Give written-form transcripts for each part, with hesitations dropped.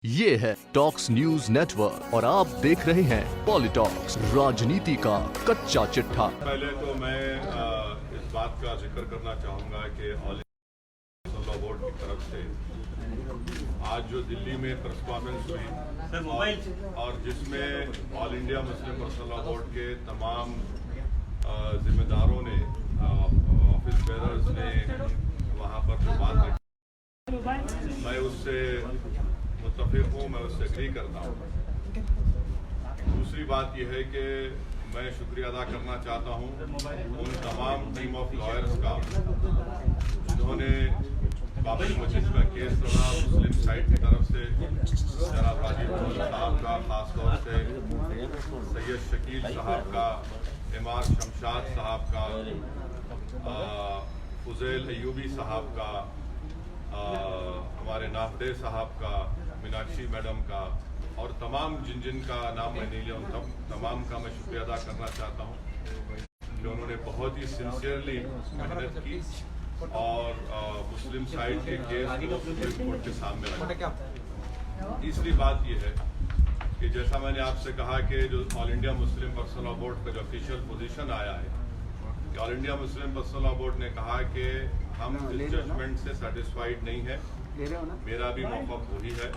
ये है talks news network और आप देख रहे हैं पॉलिटॉक्स, राजनीति का कच्चा चिट्ठा। पहले तो मैं इस बात का जिक्र करना चाहूंगा कि ऑल इंडिया बोर्ड की तरफ से आज जो दिल्ली में प्रेस कॉन्फ्रेंस हुई और जिसमें all India Muslim personal board के तमाम जिम्मेदारों ने, ऑफिस बेयरर्स ने वहाँ पर जो बात रखी, मैं उससे मुत्तफिक हूँ, मैं उससे एग्री करता हूँ। दूसरी बात यह है कि मैं शुक्रिया अदा करना चाहता हूँ उन तमाम टीम ऑफ लॉयर्स का जिन्होंने बाबरी मस्जिद का केस लड़ा मुस्लिम साइड की तरफ से, जनाब राजीव साहब का, खासतौर से सैयद शकील साहब का, इमार शमशाद साहब का, फुजैल अयूबी साहब का, हमारे नाफदे साहब का, मीनाक्षी मैडम का और तमाम जिन का नाम मैं नहीं लिया उन तमाम का मैं शुक्रिया अदा करना चाहता हूँ जो उन्होंने बहुत ही सिंसियरली मेहनत की और मुस्लिम साइड के केस को सुप्रीम कोर्ट के सामने रखा। तीसरी बात यह है कि जैसा मैंने आपसे कहा कि जो all India Muslim personal board का जो ऑफिशियल पोजीशन आया है कि all India Muslim personal board ने कहा कि हम इस जजमेंट से सेटिस्फाइड नहीं है, मेरा भी मौक़िफ़ वही है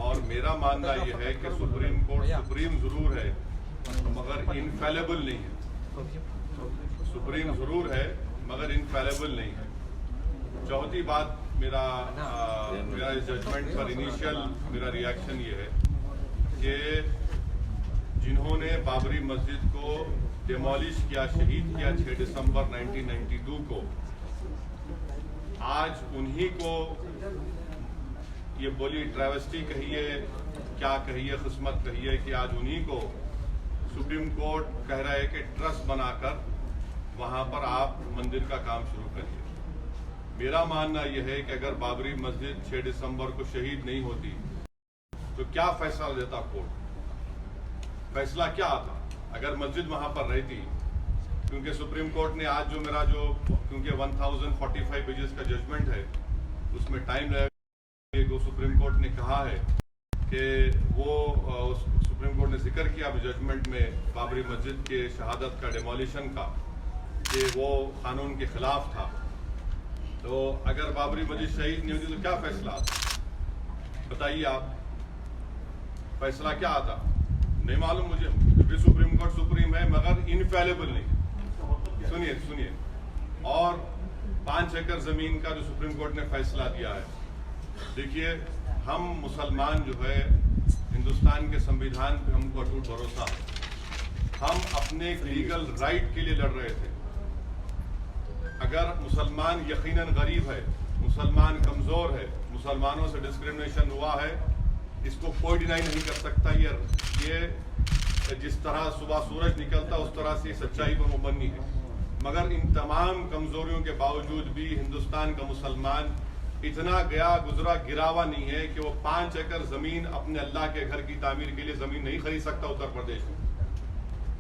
और मेरा मानना यह है कि सुप्रीम कोर्ट सुप्रीम जरूर है मगर इनफेलेबल नहीं है। सुप्रीम जरूर है मगर इनफेलेबल नहीं है। चौथी बात मेरा इस जजमेंट पर इनिशियल मेरा रिएक्शन ये है कि जिन्होंने बाबरी मस्जिद को डिमोलिश किया, शहीद किया 6 दिसंबर 1992 को, आज उन्हीं को ये बोली ट्रेवेस्टी कहिए, क्या कहिए, किस्मत कहिए कि आज उन्हीं को सुप्रीम कोर्ट कह रहा है कि ट्रस्ट बनाकर वहां पर आप मंदिर का काम शुरू करिए। मेरा मानना यह है कि अगर बाबरी मस्जिद 6 दिसंबर को शहीद नहीं होती तो क्या फैसला देता कोर्ट? फैसला क्या आता अगर मस्जिद वहां पर रहती? क्योंकि सुप्रीम कोर्ट ने आज जो मेरा क्योंकि 1045 पेजेस का जजमेंट है उसमें टाइम लगेगा। सुप्रीम कोर्ट ने कहा है कि वो सुप्रीम कोर्ट ने जिक्र किया जजमेंट में बाबरी मस्जिद के शहादत का, डिमोलिशन का, कि वो कानून के खिलाफ था। तो अगर बाबरी मस्जिद शहीद नहीं होती तो क्या फैसला आता बताइए आप? फैसला क्या आता नहीं मालूम मुझे। भी सुप्रीम कोर्ट सुप्रीम है मगर इनफेलेबल नहीं। सुनिए और 5 एकड़ जमीन का जो सुप्रीम कोर्ट ने फैसला दिया है, देखिए हम मुसलमान जो है हिंदुस्तान के संविधान पे हमको अटूट भरोसा है। हम अपने लीगल राइट के लिए लड़ रहे थे। अगर मुसलमान यकीनन गरीब है, मुसलमान कमजोर है, मुसलमानों से डिस्क्रिमिनेशन हुआ है, इसको कोई डिनाई नहीं कर सकता। ये जिस तरह सुबह सूरज निकलता उस तरह से सच्चाई पर मुबन्नी है। मगर इन तमाम कमजोरियों के बावजूद भी हिंदुस्तान का मुसलमान इतना गया गुजरा गिरावा नहीं है कि वो 5 एकड़ जमीन अपने अल्लाह के घर की तामीर के लिए जमीन नहीं खरीद सकता उत्तर प्रदेश में।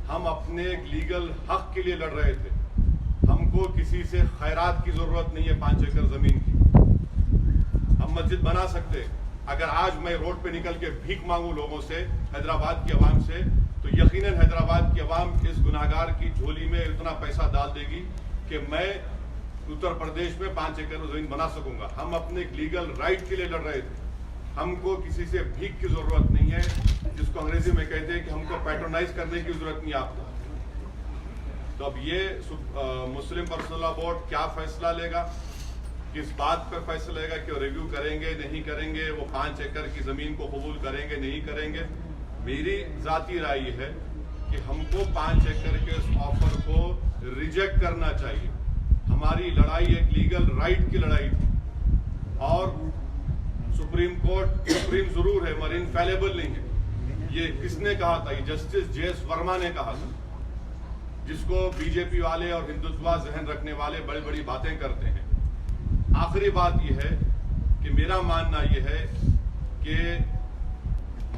हम अपने लीगल हक के लिए लड़ रहे थे। हमको किसी से खैरात की जरूरत नहीं है 5 एकड़ जमीन की। हम मस्जिद बना सकते। अगर आज मैं रोड पे निकल के भीख मांगू लोगों से, हैदराबाद की आवाम से, तो यकीनन हैदराबाद की आवाम इस गुनाहगार की झोली में इतना पैसा डाल देगी कि मैं उत्तर प्रदेश में 5 एकड़ जमीन बना सकूंगा। हम अपने लीगल राइट के लिए लड़ रहे थे। हमको किसी से भीख की जरूरत नहीं है, जिसको अंग्रेजी में कहते हैं कि हमको पैट्रोनाइज करने की जरूरत नहीं आपको। तो अब ये मुस्लिम पर्सनल बोर्ड क्या फैसला लेगा, किस बात पर फैसला लेगा कि वो रिव्यू करेंगे नहीं करेंगे, वो 5 एकड़ की जमीन को कबूल करेंगे नहीं करेंगे? मेरी जाती राय ये है कि हमको 5 एकड़ के इस ऑफर को रिजेक्ट करना चाहिए। हमारी लड़ाई एक लीगल राइट की लड़ाई थी और सुप्रीम कोर्ट सुप्रीम जरूर है मगर इनफेलेबल नहीं है। ये किसने कहा था? ये जस्टिस JS वर्मा ने कहा था, जिसको बीजेपी वाले और हिंदुत्व जहन रखने वाले बड़ी बड़ी बातें करते हैं। आखिरी बात यह है कि मेरा मानना यह है कि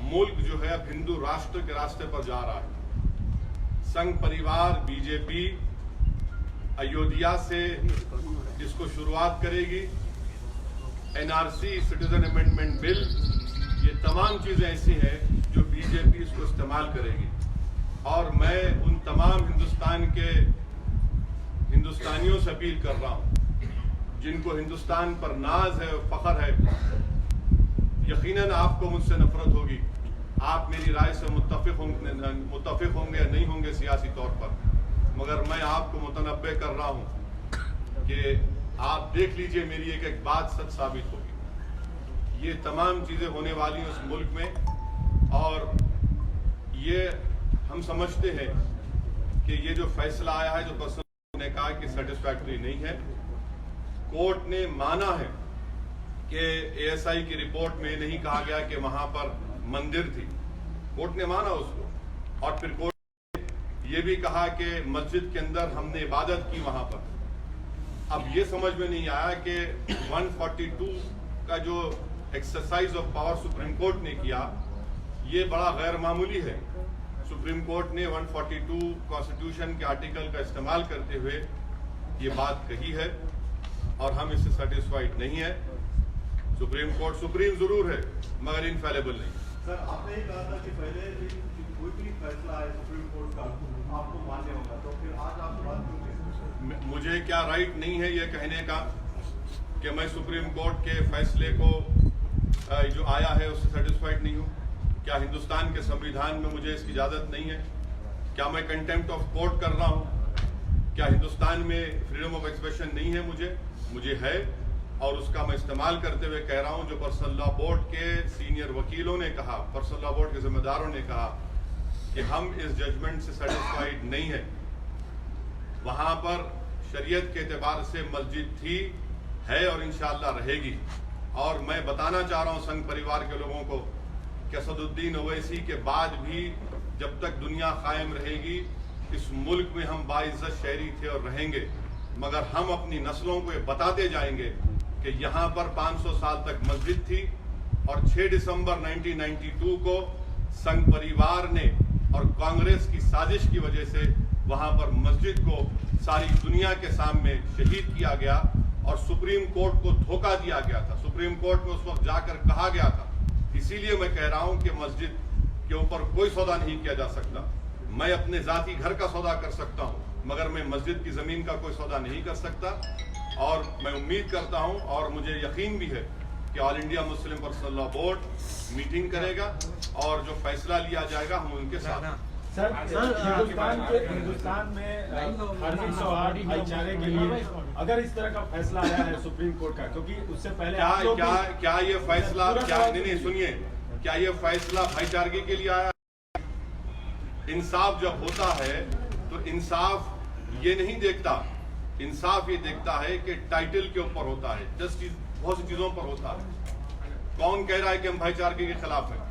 मुल्क जो है अब हिंदू राष्ट्र के रास्ते पर जा रहा है। संघ परिवार बीजेपी अयोध्या से इसको शुरुआत करेगी। NRC सिटीजन अमेंडमेंट बिल ये तमाम चीज़ें ऐसी हैं जो बीजेपी इसको इस्तेमाल करेगी। और मैं उन तमाम हिंदुस्तानियों से अपील कर रहा हूँ जिनको हिंदुस्तान पर नाज है और फख्र है। यकीनन आपको मुझसे नफरत होगी, आप मेरी राय से मुत्तफिक होंगे या नहीं होंगे सियासी तौर पर, मगर मैं आपको मुतनब्बे कर रहा हूँ कि आप देख लीजिए मेरी एक एक बात सच साबित होगी। ये तमाम चीज़ें होने वाली हैं उस मुल्क में, और ये हम समझते हैं कि ये जो फैसला आया है, जो पर्सन ने कहा कि सेटिस्फैक्टरी नहीं है। कोर्ट ने माना है कि एएसआई की रिपोर्ट में नहीं कहा गया कि वहां पर मंदिर थी, कोर्ट ने माना उसको। और फिर कोर्ट ने ये भी कहा कि मस्जिद के अंदर हमने इबादत की वहां पर। अब ये समझ में नहीं आया कि 142 का जो exercise of power supreme court ने किया, ये बड़ा गैर मामूली है। सुप्रीम कोर्ट ने 142 कॉन्स्टिट्यूशन के आर्टिकल का इस्तेमाल करते हुए ये बात कही है, और हम इससे सेटिस्फाइड नहीं है। सुप्रीम कोर्ट सुप्रीम जरूर है मगर इनफेलेबल नहीं। सर, आपने ही कहा था कि पहले कोई भी फैसला है सुप्रीम कोर्ट का आपको मान्य होगा, तो फिर आज आप बात क्यों? मुझे क्या राइट नहीं है ये कहने का कि मैं सुप्रीम कोर्ट के फैसले को जो आया है उससे सेटिस्फाइड नहीं हूँ? क्या हिंदुस्तान के संविधान में मुझे इसकी इजाजत नहीं है? क्या मैं कंटेम्प्ट ऑफ कोर्ट कर रहा हूँ? क्या हिंदुस्तान में फ्रीडम ऑफ एक्सप्रेशन नहीं है? मुझे है, और उसका मैं इस्तेमाल करते हुए कह रहा हूं जो पर्सनल लॉ बोर्ड के सीनियर वकीलों ने कहा, पर्सनल लॉ बोर्ड के जिम्मेदारों ने कहा कि हम इस जजमेंट से सेटिस्फाइड नहीं है। वहां पर शरीयत के एतबार से मस्जिद थी, है और इंशाअल्लाह रहेगी। और मैं बताना चाह रहा हूं संघ परिवार के लोगों को कि असदुद्दीन ओवैसी के बाद भी जब तक दुनिया कायम रहेगी, इस मुल्क में हम बाइज्जत शहरी थे और रहेंगे, मगर हम अपनी नस्लों को ये बताते जाएंगे कि यहाँ पर 500 साल तक मस्जिद थी, और 6 दिसंबर 1992 को संघ परिवार ने और कांग्रेस की साजिश की वजह से वहाँ पर मस्जिद को सारी दुनिया के सामने शहीद किया गया, और सुप्रीम कोर्ट को धोखा दिया गया था। सुप्रीम कोर्ट में उस वक्त जाकर कहा गया था, इसीलिए मैं कह रहा हूँ कि मस्जिद के ऊपर कोई सौदा नहीं किया जा सकता। मैं अपने जाती घर का सौदा कर सकता हूँ, मगर मैं मस्जिद की जमीन का कोई सौदा नहीं कर सकता। और मैं उम्मीद करता हूं और मुझे यकीन भी है कि all India Muslim personal law board meeting करेगा और जो फैसला लिया जाएगा हम उनके साथ। सर, हिंदुस्तान में धार्मिक सौहार्द भाईचारे के लिए अगर इस तरह का फैसला आया है सुप्रीम कोर्ट का, क्योंकि उससे पहले क्या ये फैसला नहीं सुनिए, क्या ये फैसला भाईचारे के लिए आया? इंसाफ जब होता है तो इंसाफ ये नहीं देखता, इंसाफ ये देखता है कि टाइटल के ऊपर होता है, जस्टिस बहुत सी चीजों पर होता है। कौन कह रहा है कि हम भाईचारे के खिलाफ हैं?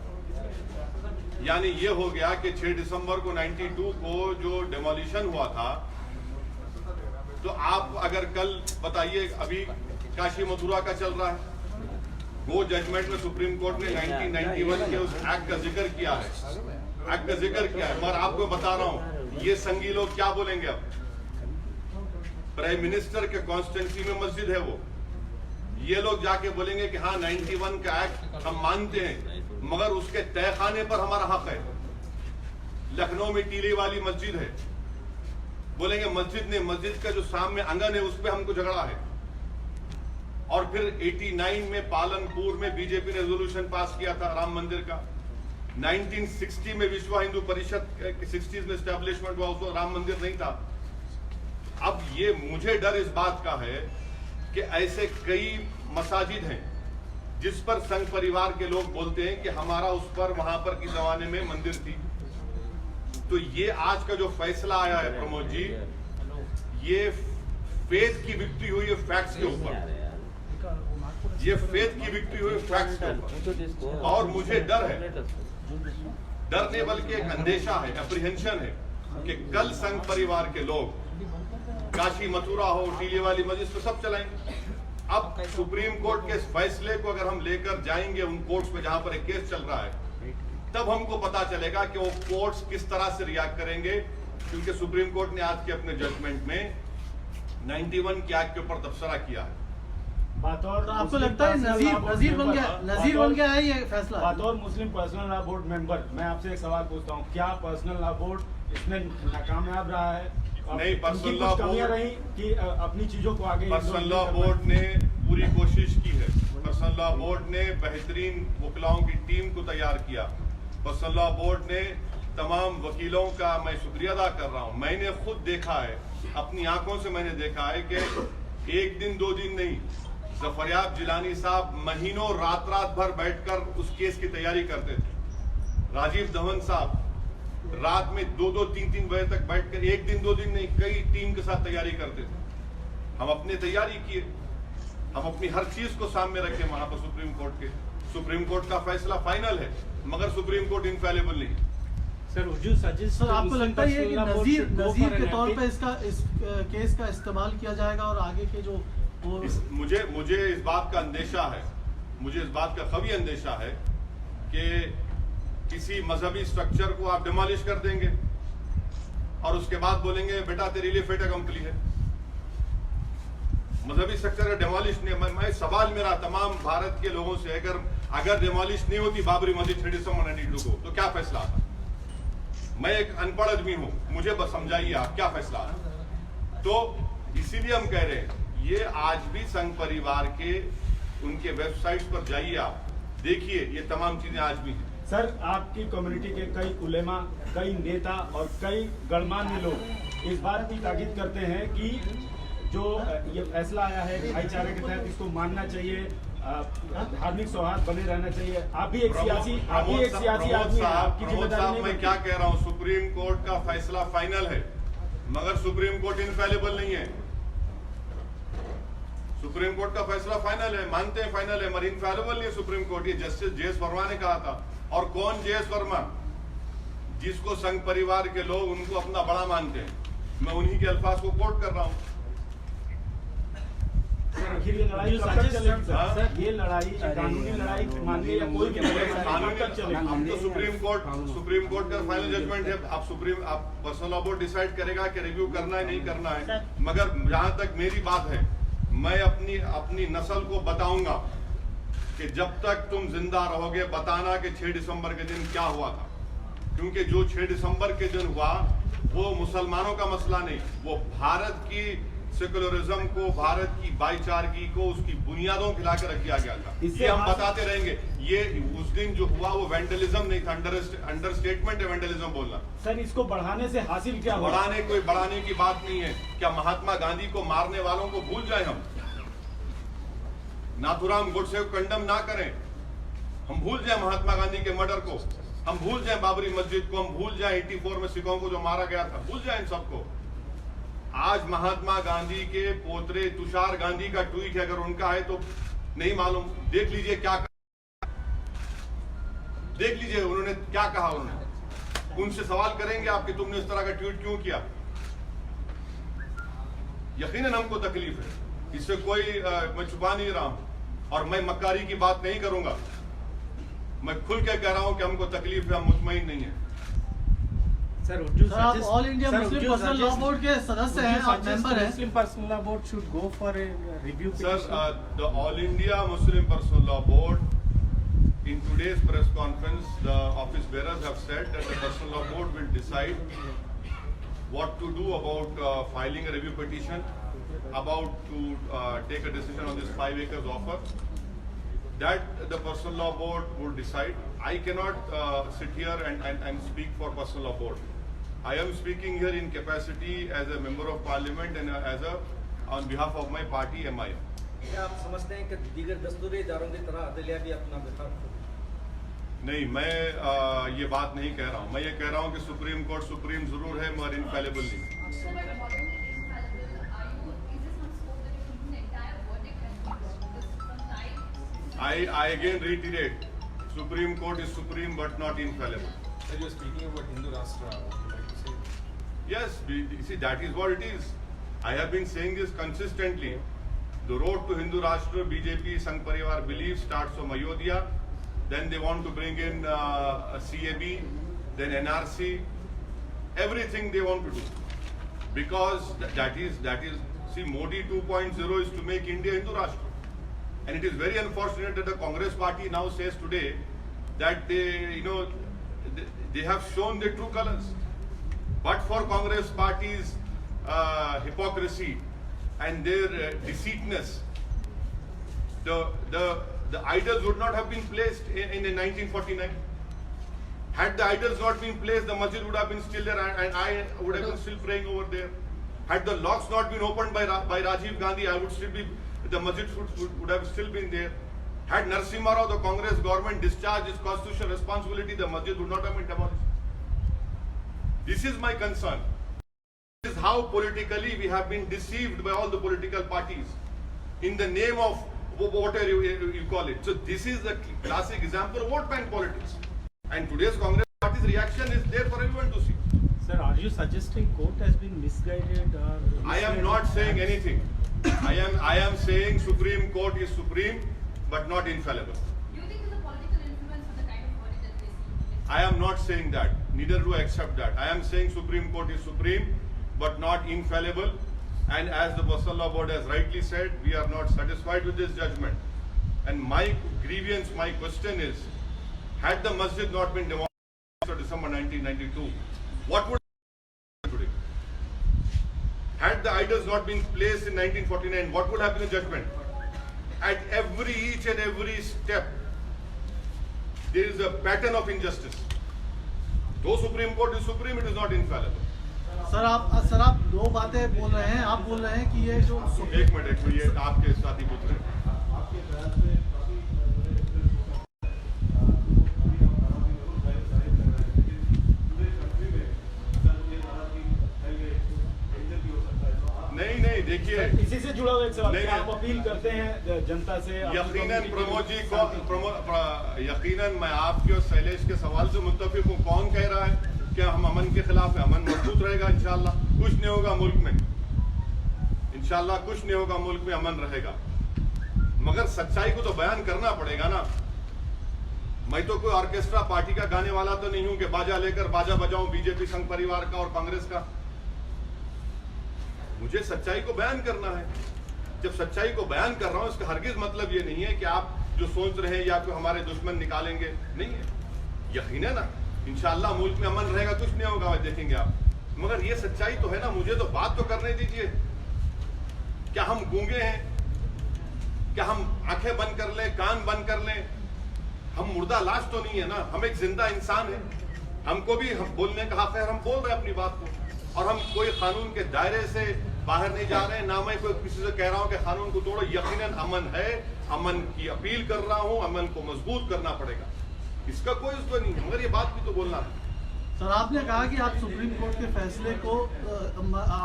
यानी ये हो गया कि 6 दिसंबर को 92 को जो डेमोलिशन हुआ था, तो आप अगर कल बताइए, अभी काशी मथुरा का चल रहा है, वो जजमेंट में सुप्रीम कोर्ट ने 1991 के उस एक्ट का जिक्र किया है, मगर आपको बता रहा हूं ये संगी लोग क्या बोलेंगे। अब प्राइम मिनिस्टर के कॉन्स्टिट्यूंसी में मस्जिद है वो, ये लोग जाके बोलेंगे कि हाँ 91 का एक्ट हम मानते हैं, मगर उसके तहखाने पर हमारा हक है। लखनऊ में टीले वाली मस्जिद है, बोलेंगे मस्जिद का जो सामने आंगन है उस पर हमको झगड़ा है। और फिर 89 में पालनपुर में बीजेपी ने रेजोल्यूशन पास किया था राम मंदिर का। 1960 में विश्व हिंदू परिषद 60s में एस्टेब्लिशमेंट हुआ, उसको राम मंदिर नहीं था। अब ये मुझे डर इस बात का है कि ऐसे कई मसाजिद हैं जिस पर संघ परिवार के लोग बोलते हैं कि हमारा उस पर वहां पर की जमाने में मंदिर थी। तो ये आज का जो फैसला आया है प्रमोद जी, ये फेथ की विक्ट्री हुई है फैक्ट्स के ऊपर, ये फेथ की विक्ट्री हुई फैक्ट्स के ऊपर। और मुझे डर है, डर नहीं बल्कि एक अंदेशा है, एप्रीहेंशन है कि कल संघ परिवार के लोग काशी मथुरा हो, टीले वाली मस्जिद पे सब चलाएंगे। अब सुप्रीम कोर्ट के इस फैसले को अगर हम लेकर जाएंगे उन कोर्ट्स पे जहां पर एक केस चल रहा है, तब हमको पता चलेगा कि वो कोर्ट्स किस तरह से रिएक्ट करेंगे। क्योंकि सुप्रीम कोर्ट ने आज के अपने जजमेंट में 91 के एक्ट के ऊपर तबसरा किया है बतौर तो आपको मुस्लिम लगता है पर्सनल नजीर लॉ बोर्ड नजीर बन मेंबर- गया नजीर बन गया है ये फैसला? बतौर मुस्लिम पर्सनल लॉ बोर्ड मेंबर मैं आपसे एक सवाल पूछता हूँ, क्या पर्सनल लॉ बोर्ड इसमें नाकामयाब रहा है? नहीं, उनकी पर्सनल कुछ लॉ कमियां बोर्ड- रही कि अपनी चीजों को आगे पर्सनल लॉ बोर्ड ने पूरी कोशिश की है। पर्सनल लॉ बोर्ड ने बेहतरीन वकीलों की टीम को तैयार किया। पर्सनल लॉ बोर्ड ने तमाम वकीलों का मैं शुक्रिया अदा कर रहा हूं। मैंने खुद देखा है, अपनी आंखों से मैंने देखा है कि एक दिन दो दिन नहीं, जफरयाब जिलानी साहब महीनों रात भर बैठकर उस केस की तैयारी करते थे। राजीव धवन साहब रात में 2-3 बजे तक बैठकर, एक दिन दो दिन नहीं, कई टीम के साथ तैयारी करते थे। हम अपने तैयारी किए, हम अपनी हर चीज को सामने रखे वहां पर सुप्रीम कोर्ट के। सुप्रीम कोर्ट का फैसला फाइनल है, मगर सुप्रीम कोर्ट इनफेलेबल नहीं। सर आपको लगता है कि नजीर के तौर पे इस केस का इस्तेमाल किया जाएगा और आगे के जो वो मुझे इस बात का अंदेशा है, मुझे इस बात का कभी अंदेशा है कि किसी मजहबी स्ट्रक्चर को आप डिमोलिश कर देंगे और उसके बाद बोलेंगे बेटा तेरे लिए फेट अकम्पली है। मजहबी स्ट्रक्चर डिमोलिश नहीं, मैं सवाल मेरा तमाम भारत के लोगों से, अगर डिमोलिश नहीं होती बाबरी मस्जिद 3 दिसंबर 1992 को, तो क्या फैसला आता? मैं एक अनपढ़ आदमी हूं, मुझे बस समझाइए आप क्या फैसला आता। तो इसीलिए हम कह रहे हैं, ये आज भी संघ परिवार के उनके वेबसाइट्स पर जाइए, आप देखिए, ये तमाम चीजें आज भी हैं। सर आपकी कम्युनिटी के कई उलेमा, कई नेता और कई गणमान्य लोग इस बात की ताकीद करते हैं कि जो ये फैसला आया है भाईचारे के तहत, इसको मानना चाहिए, धार्मिक सौहार्द बने रहना चाहिए। आप भी एक सियासी आदमी हैं, आपकी जिम्मेदारी नहीं मैं क्या कह रहा हूं, सुप्रीम कोर्ट का फैसला फाइनल है, मगर सुप्रीम कोर्ट इनफेलेबल नहीं है। सुप्रीम कोर्ट का फैसला फाइनल है, मानते हैं फाइनल है, मगर इनफेलेबल नहीं है सुप्रीम कोर्ट। ये जस्टिस जे.एस. वर्मा ने कहा था। और कौन जे.एस. वर्मा? जिसको संघ परिवार के लोग उनको अपना बड़ा मानते हैं, मैं उन्हीं के अल्फाज को कोट कर रहा हूं। आखिर ये लड़ाई कब तक चलेगी सर? ये लड़ाई कानूनी लड़ाई मानिए या कोई भी लड़ाई कब तक चलेगी? अब तो सुप्रीम कोर्ट का फाइनल जजमेंट है। आप पर्सनल लॉ बोर्ड डिसाइड करेगा कि रिव्यू करना है नहीं करना है, मगर जहां तक मेरी बात है, मैं अपनी नस्ल को बताऊंगा कि जब तक तुम जिंदा रहोगे बताना कि 6 दिसंबर के दिन क्या हुआ था। क्योंकि जो 6 दिसंबर के दिन हुआ वो मुसलमानों का मसला नहीं, वो भारत की सेकुलरिज्म को, भारत की भाईचारगी को, उसकी बुनियादों को हिलाकर रख दिया गया था। ये हम बताते रहेंगे। ये उस दिन जो हुआ वो वेंडलिज्म नहीं था, अंडरस्टेटमेंट है वेंडलिज्म बोलना। सर इसको बढ़ाने से हासिल क्या हुआ? बढ़ाने की बात नहीं है। क्या महात्मा गांधी को मारने वालों को भूल जाए हम? नाथुराम गोडसे को कंडम ना करें, हम भूल जाए महात्मा गांधी के मर्डर को, हम भूल जाए बाबरी मस्जिद को, हम भूल जाए 84 में सिखों को जो मारा गया था, भूल जाए इन सबको। आज महात्मा गांधी के पोतरे तुषार गांधी का ट्वीट है, अगर उनका है तो नहीं मालूम, देख लीजिए क्या देख लीजिए उन्होंने क्या कहा। उन्होंने उनसे सवाल करेंगे आप कि तुमने इस तरह का ट्वीट क्यों किया। यकीनन हमको तकलीफ है, इससे कोई मैं छुपा नहीं रहा हूं, और मैं मक्कारी की बात नहीं करूंगा। मैं खुल के कह रहा हूं कि हमको तकलीफ है, हम मुतमईन नहीं है। सर आप all India Muslim personal law board के सदस्य हैं, आप मेंबर हैं। Muslim personal law board should go for a review Sir, the All India Muslim Personal Law Board, in today's press conference, the office bearers have said that the Personal Law Board will decide what to do about filing a review petition, about to take a decision on this 5 acres offer. That the Personal Law Board will decide. I cannot sit here and speak for Personal Law Board. I am speaking here in capacity as a member of parliament and as on behalf of my party MIM. क्या आप समझते हैं कि दीगर दस्तूरी इदारों की तरह अदलिया भी अपना विकल्प? नहीं, मैं ये बात नहीं कह रहा हूँ। मैं ये कह रहा हूँ कि सुप्रीम कोर्ट सुप्रीम जरूर है मगर इनफेलेबल नहीं। I again reiterate, Supreme Court is supreme but not infallible. Sir, you are speaking about Hindu Rashtra. Would you like to say? Yes, you see, that is what it is. I have been saying this consistently. The road to Hindu Rashtra, BJP, Sangh Parivar believes starts from Ayodhya. Then they want to bring in a CAB, then NRC, everything they want to do. Because that is, see, Modi 2.0 is to make India Hindu Rashtra. And it is very unfortunate that the Congress party now says today that they have shown their true colors. But for Congress party's hypocrisy and their deceitness, the idols would not have been placed in 1949. Had the idols not been placed, the masjid would have been still there, and I would have been still praying over there. Had the locks not been opened by Rajiv Gandhi, the masjid would have still been there. Had Narasimha Rao, the Congress government, discharged its constitutional responsibility, the masjid would not have been demolished. This is my concern. This is how politically we have been deceived by all the political parties in the name of whatever you call it. So this is the classic example of vote bank politics. And today's Congress party's reaction is there for everyone to see. Sir, are you suggesting court has been misguided or? I am not saying anything. I am saying Supreme Court is supreme, but not infallible. Do you think there's a political influence on the kind of verdict that they see? I am not saying that. Neither do I accept that. I am saying Supreme Court is supreme, but not infallible. And as the Wasalla Board has rightly said, we are not satisfied with this judgment. And my grievance, my question is, had the masjid not been demolished on December 1992, what would have happened today? Had the idols not been placed in 1949, what would have been the judgment? At each and every step, there is a pattern of injustice. Though Supreme Court is supreme, it is not infallible. Sir आप दो बातें बोल रहे हैं। आप बोल रहे हैं कि ये जो एक मिनट ये आपके साथी पूछ रहे हैं। नहीं देखिए, इसी से जुड़ा हुआ एक सवाल, नहीं, आप अपील करते हैं जनता से? यकीनन प्रमोद जी यकीनन मैं आपके और शैलेश के सवाल से मुत्तफिक हूँ। कौन कह रहा है क्या हम अमन के खिलाफ है? अमन मजबूत रहेगा इंशाल्लाह। कुछ नहीं होगा मुल्क में, इंशाल्लाह कुछ नहीं होगा मुल्क में, अमन रहेगा। मगर सच्चाई को तो बयान करना पड़ेगा ना। मैं तो कोई ऑर्केस्ट्रा पार्टी का गाने वाला तो नहीं हूं कि बाजा लेकर बाजा बजाऊं बीजेपी संघ परिवार का और कांग्रेस का। मुझे सच्चाई को बयान करना है। जब सच्चाई को बयान कर रहा हूं, इसका हरगिज मतलब ये नहीं है कि आप जो सोच रहे हैं या कोई हमारे दुश्मन निकालेंगे, नहीं है। यकीन है ना, इंशाअल्लाह मुल्क में अमन रहेगा, कुछ नहीं होगा, देखेंगे आप। मगर ये सच्चाई तो है ना, मुझे तो बात तो करने दीजिए। क्या हम गूंगे हैं? क्या हम आंखें बंद कर लें, कान बंद कर लें? हम मुर्दा लाश तो नहीं है ना, हम एक जिंदा इंसान है। हमको भी हम बोलने का हक है, हम बोल रहे हैं अपनी बात को। और हम कोई कानून के दायरे से बाहर नहीं जा रहे हैं, ना मैं कोई किसी से कह रहा हूं कि कानून को तोड़ो। यकीनन अमन है, अमन की अपील कर रहा हूं, अमन को मजबूत करना पड़ेगा, इसका कोई उसको नहीं है। मगर ये बात भी तो बोलना है। सर आपने कहा कि आप सुप्रीम कोर्ट के फैसले को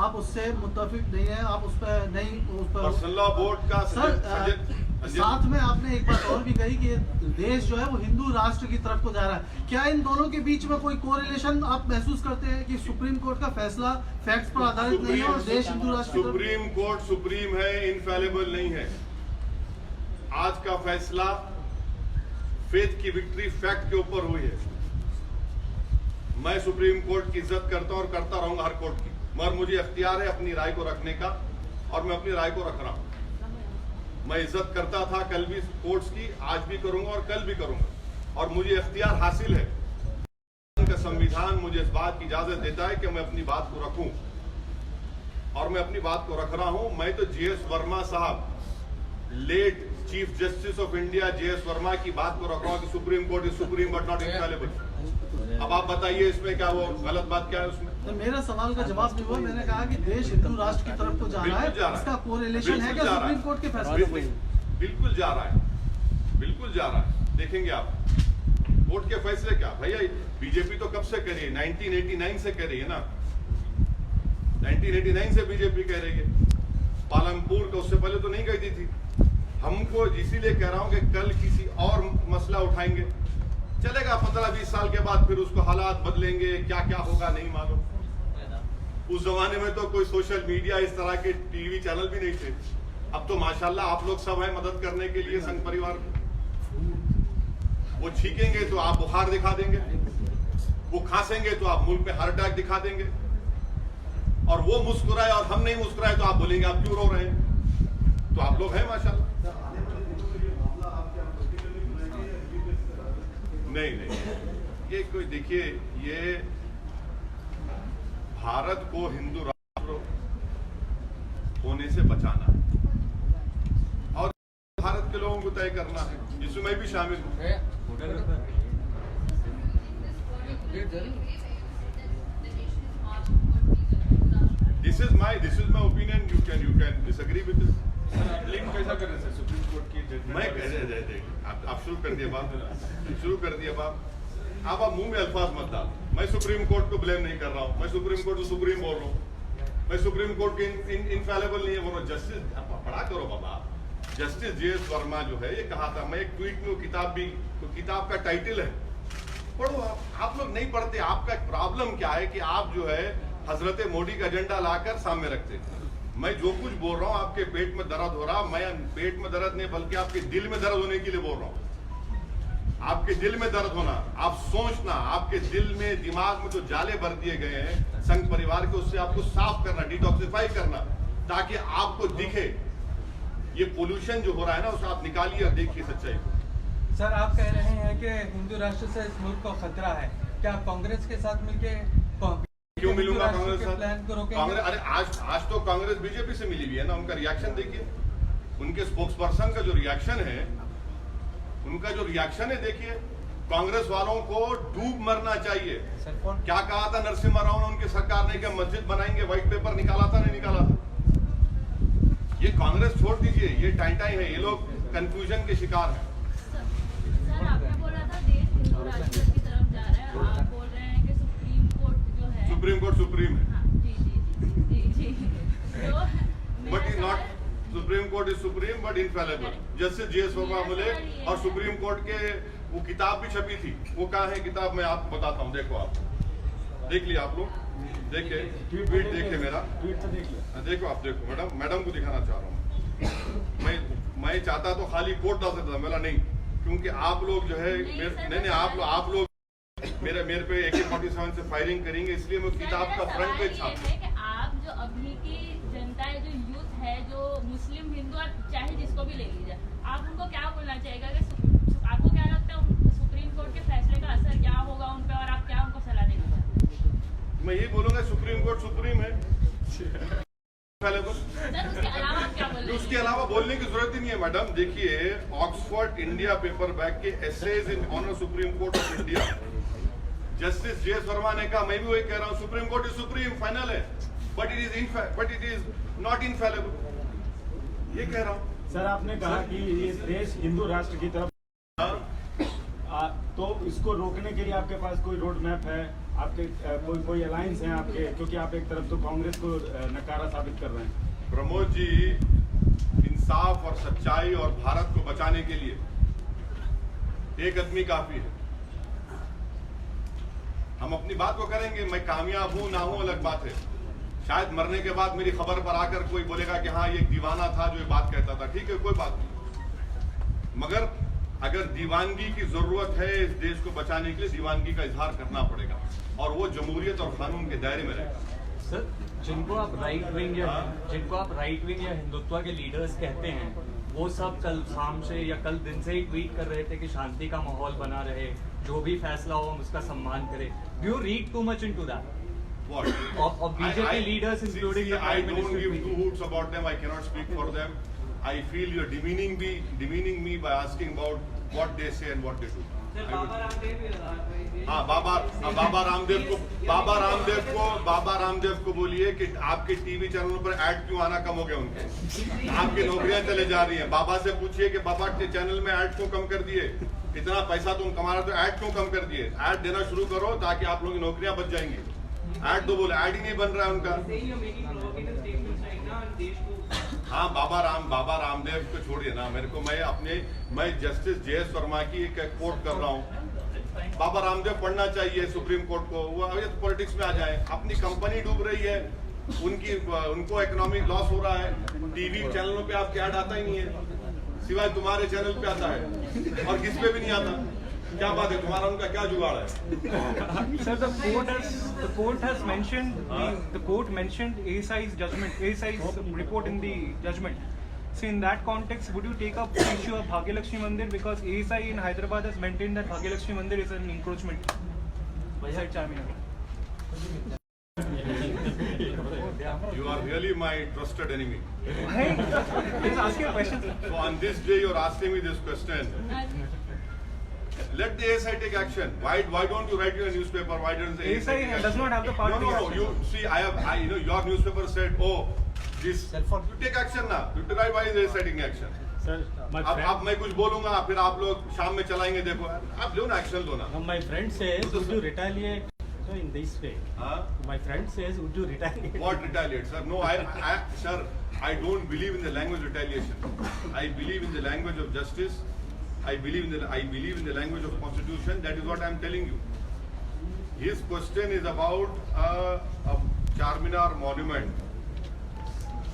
आप उससे मुत्तफिक नहीं है, आप उस पर नहीं, उस पर पर्सनल लॉ बोर्ड का सर साथ में आपने एक बात और भी कही कि देश जो है वो हिंदू राष्ट्र की तरफ को जा रहा है। क्या इन दोनों के बीच में कोई कोरिलेशन आप महसूस करते हैं कि सुप्रीम कोर्ट का फैसला फैक्ट्स पर आधारित नहीं है और देश हिंदू राष्ट्र? सुप्रीम कोर्ट सुप्रीम है, इनफेलेबल नहीं है। आज का फैसला फेथ की विक्ट्री फैक्ट के ऊपर हुई है। मैं सुप्रीम कोर्ट की इज्जत करता हूं और करता रहूंगा हर कोर्ट की, मगर मुझे अख्तियार है अपनी राय को रखने का और मैं अपनी राय को रख रहा हूं। मैं इज्जत करता था कल भी कोर्ट्स की, आज भी करूंगा और कल भी करूंगा। और मुझे अख्तियार हासिल है, संविधान मुझे इस बात की इजाजत देता है कि मैं अपनी बात को रखूं और मैं अपनी बात को रख रहा हूं। मैं तो जीएस वर्मा साहब, late chief justice of India GS Verma की बात को रख रहा हूं कि supreme court is supreme but not infallible. अब आप बताइए इसमें क्या वो गलत बात क्या है उसमें? तो मेरा सवाल का जवाब नहीं हुआ। मैंने कहा कि देश हिंदू राष्ट्र की तरफ को जा रहा है, इसका कोरिलेशन है क्या सुप्रीम कोर्ट के फैसले? बिल्कुल जा रहा है, बिल्कुल जा रहा है। देखेंगे आप कोर्ट के फैसले क्या। भैया बीजेपी तो कब से कह रही है? 1989 से कह रही है ना, 1989 से बीजेपी कह रही है। पालमपुर का उससे पहले तो नहीं कहती थी। हमको इसीलिए कह रहा हूं कि कल किसी और मसला उठाएंगे, चलेगा 15-20 साल के बाद, फिर उसको हालात बदलेंगे, क्या क्या होगा नहीं मालूम। उस जमाने में तो कोई सोशल मीडिया, इस तरह के टीवी चैनल भी नहीं थे। अब तो माशाल्लाह आप लोग सब हैं मदद करने के लिए संघ परिवार। वो छींकेंगे तो आप बुखार दिखा देंगे, वो खांसेंगे तो आप मुल्क में हार्ट अटैक दिखा देंगे, और वो मुस्कुराए और हम नहीं मुस्कुराए तो आप बोलेंगे आप क्यों रो रहे हैं। तो आप लोग हैं माशाल्लाह। नहीं, ये कोई देखिए, ये भारत को हिंदू राष्ट्र होने से बचाना है और भारत के लोगों को तय करना है, जिसमें मैं भी शामिल हूँ। This is my opinion. You can disagree with it. Link कैसा कर रहे हैं सुप्रीम कोर्ट की मैं आप शुरू कर दिया बात। अब आप मुंह में अल्फाज मत डाल। मैं सुप्रीम कोर्ट को ब्लेम नहीं कर रहा हूँ, मैं सुप्रीम कोर्ट को सुप्रीम बोल रहा हूँ। मैं सुप्रीम कोर्ट के इनफेलेबल नहीं है, बोल रहा हूँ। जस्टिस पढ़ा करो बाबा। जस्टिस JS वर्मा जो है, ये कहा था, मैं एक ट्वीट में किताब का टाइटल है, पढ़ो आप लोग नहीं पढ़ते। आपका एक प्रॉब्लम क्या है कि आप जो है हजरत मोदी का एजेंडा लाकर सामने रखते हैं। मैं जो कुछ बोल रहा हूँ, आपके पेट में दर्द हो रहा, मैं पेट में दर्द नहीं बल्कि आपके दिल में दर्द होने के लिए बोल रहा हूँ। आपके दिल में दर्द होना, आप सोचना, आपके दिल में दिमाग में जो जाले भर दिए गए हैं संघ परिवार के, उससे आपको साफ करना, डिटॉक्सिफाई करना, ताकि आपको दिखे ये पोल्यूशन जो हो रहा है ना, उसे आप निकालिए और देखिए सच्चाई को। सर, आप कह रहे हैं कि हिंदू राष्ट्र से इस मुल्क को खतरा है, क्या कांग्रेस के साथ मिलके क्यों मिलूंगा कांग्रेस के साथ? कांग्रेस, अरे आज तो कांग्रेस बीजेपी से मिली हुई है ना, उनका रिएक्शन देखिए, उनके स्पोक्सपर्सन का जो रिएक्शन है, देखिए। कांग्रेस वालों को डूब मरना चाहिए। क्या कहा था नरसिम्हा राव ने उनकी सरकार ने, क्या मस्जिद बनाएंगे, व्हाइट पेपर निकाला था, नहीं निकाला था? ये कांग्रेस छोड़ दीजिए, ये टाई है, ये लोग कंफ्यूजन के शिकार हैं। सर, आपने बोला था देश हिंदू राष्ट्र की तरफ जा रहा है, आप बोल रहे हैं कि सुप्रीम कोर्ट जो है, सुप्रीम कोर्ट सुप्रीम है, हाँ, जी। तो but is not, supreme court is supreme but infallible. Justice JS Verma मिले और सुप्रीम कोर्ट के वो किताब भी छपी थी, वो कहाँ है किताब, मैं आपको बताता हूँ। देखो, आप देख लिया, आप लोग देखे, ट्वीट देखे मेरा, ट्वीट तो देख लिया। देखो, आप देखो, मैडम को दिखाना चाह रहा हूँ। मैं चाहता तो खाली कोर्ट डाल सकता था, मेरा नहीं, क्योंकि आप लोग जो है नहीं, आप लोग मेरे पे AK-47 से फायरिंग करेंगे, इसलिए मैं किताब का फ्रंट पेज छापता हूं। आप जो अभी की जनता है, जो यूथ है, जो मुस्लिम, हिंदू, चाहे जिसको भी ले लीजिए, आप उनको क्या बोलना चाहिएगा कि आपको क्या लगता है सुप्रीम कोर्ट के फैसले का असर क्या होगा उन पे, और आप क्या उनको सलाह देना चाहते हैं? मैं यही बोलूंगा, सुप्रीम कोर्ट सुप्रीम है। सर, उसके अलावा आप क्या बोल रहे हैं? उसके अलावा बोलने की जरूरत ही नहीं है मैडम। देखिए, ऑक्सफोर्ड इंडिया पेपर बैग के essays in honour supreme court of India, justice JS Verma ने कहा, मैं भी वही कह रहा हूँ, supreme court is supreme, final है, but it is not infallible, ये कह रहा हूँ। सर, आपने कहा कि ये देश हिंदू राष्ट्र की तरफ, तो इसको रोकने के लिए आपके पास कोई रोड मैप है, आपके कोई अलायंस है आपके, क्योंकि आप एक तरफ तो कांग्रेस को नकारा साबित कर रहे हैं। प्रमोद जी, इंसाफ और सच्चाई और भारत को बचाने के लिए एक आदमी काफी है। हम अपनी बात को करेंगे, मैं कामयाब हूं ना हूं अलग बात है। शायद मरने के बाद मेरी खबर पर आकर कोई बोलेगा कि हाँ, ये एक दीवाना था जो ये बात कहता था, ठीक है, कोई बात नहीं। मगर अगर दीवानगी की जरूरत है इस देश को बचाने के लिए, दीवानगी का इजहार करना पड़ेगा, और वो जमहूरियत और कानून के दायरे में रहेगा। सर, जिनको आप राइट विंग या हिंदुत्व के लीडर्स कहते हैं, वो सब कल शाम से या कल दिन से ही ट्वीट कर रहे थे कि शांति का माहौल बना रहे, जो भी फैसला हो हम उसका सम्मान करें। Do you read too much into that? What? Of BJP leaders, including the I Prime don't Minister give speaking. two hoots about them. I cannot speak for them. I feel you're demeaning me by asking about what they say and what they do. हाँ, बाबा रामदेव को बोलिए कि आपके TV चैनलों पर add क्यों आना कम हो गया उनके, आपकी नौकरियां चले जा रही हैं। बाबा से पूछिए कि बाबा के चैनल में ऐड क्यों कम कर दिए, इतना पैसा तुम कमा रहे हो तो ऐड क्यों कम कर दिए। ऐड देना शुरू करो ताकि आप लोगों की नौकरियां बच जाएंगी। ऐड तो बोले, ऐड ही नहीं बन रहा है उनका। हाँ, बाबा रामदेव को छोड़िए ना, मेरे को मैं जस्टिस JS वर्मा की एक कोट कर रहा हूँ। बाबा रामदेव पढ़ना चाहिए सुप्रीम कोर्ट को, वो अभी पॉलिटिक्स में आ जाए। अपनी कंपनी डूब रही है, उनको इकोनॉमिक लॉस हो रहा है, टीवी चैनलों पे आपके ऐड आता ही नहीं है, सिवाय तुम्हारे चैनल पे आता है और किस पे भी नहीं आता। क्या बात है, तुम्हारा उनका क्या जुगाड़ है? Sir, the court has mentioned the court mentioned ASI's report in the judgment, So in that context, would you take up the issue of Bhagyalakshmi Mandir, because ASI in Hyderabad has maintained that Bhagyalakshmi Mandir is an encroachment beside Charminar? You are really my trusted enemy. Hey, just asking a question. So on this day, you're asking me this question. Let the ASI take action. Why don't you write in a newspaper? Why doesn't the ASI take action? does not have the power to take No. action. You see, your newspaper said, oh, this. You take action now. You write why is the ASI taking action? Sir, my अब मैं कुछ बोलूंगा, फिर आप लोग शाम में चलाएंगे. देखो, आप लो ना एक्शन लो ना. my friend says, would you retaliate in this way? हाँ? My friend says, would you retaliate? What retaliate, sir? No, sir, I don't believe in the language retaliation. I believe in the language of justice. I believe in the language of constitution. That is what I am telling you. His question is about a Charminar monument.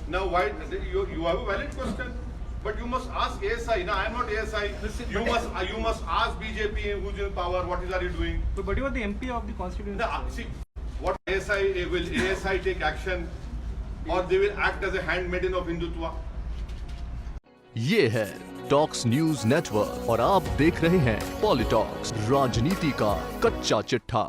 Now, why you have a valid question, but you must ask ASI. Now, I am not ASI. You must ask BJP who's in power. What are you doing? But you are the MP of the constituency. Now, see, what will ASI take action, or they will act as a handmaiden of Hindutva? ये है talks news network और आप देख रहे हैं पॉलिटॉक्स, राजनीति का कच्चा चिट्ठा।